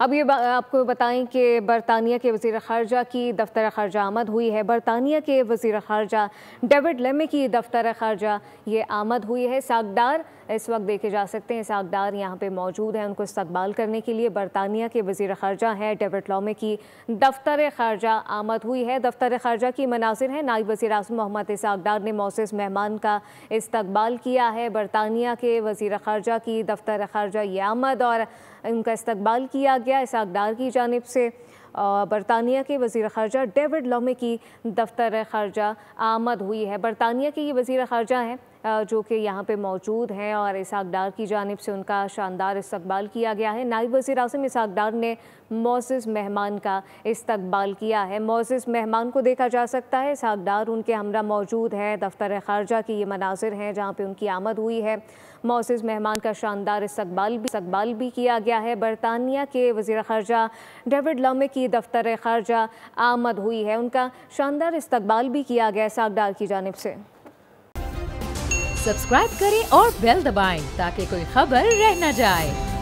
अब ये आपको बताएं कि बरतानिया के वज़ीर ख़ारजा की दफ्तर ख़ारजा आमद हुई है। बरतानिया के वज़ीर ख़ारजा डेविड लेमी की दफ्तर ख़ारजा ये आमद हुई है। सागदार इस वक्त देखे जा सकते हैं, सागदार यहाँ पे मौजूद हैं उनको इस्तकबाल करने के लिए। बरतानिया के वज़ीर ख़ारजा हैं डेविड लेमी की दफ्तर ख़ारजा आमद हुई है। दफ्तर ख़ारजा की मनाज़िर हैं, नायब वज़ीर आज़म मोहम्मद इसाक़ ने मोअज़्ज़ज़ मेहमान का इस्तकबाल किया है। बरतानिया के वज़ीर ख़ारजा की दफ्तर ख़ारजा ये आमद और उनका इस्तकबाल किया गया इसाक़ की जानिब से। बरतानिया के वज़ीर ख़ारजा डेविड लेमी की दफ्तर ख़ारजा आमद हुई है। बरतानिया के ये वज़ीर ख़ारजा हैं जो कि यहाँ पे मौजूद हैं और इसाक़ की जानिब से उनका शानदार इस्तकबाल किया गया है। नायब वज़ीर आज़म इसाक़ ने मोअज़्ज़ज़ मेहमान का इस्तकबाल किया है। मोअज़्ज़ज़ मेहमान को देखा जा सकता है, इसाक़ उनके हमरा मौजूद हैं। दफ्तर ख़ारजा की ये मनाज़िर हैं जहाँ पे उनकी आमद हुई है। मोअज़्ज़ज़ मेहमान का शानदार इस्तकबाल भी किया गया है। बरतानिया के वज़ीर ख़ारजा डेविड लेमी की दफ्तर ख़ारजा आमद हुई है, उनका शानदार इस्तकबाल भी किया गया इसाक़ की जानिब से। सब्सक्राइब करें और बेल दबाएं ताकि कोई खबर रह न जाए।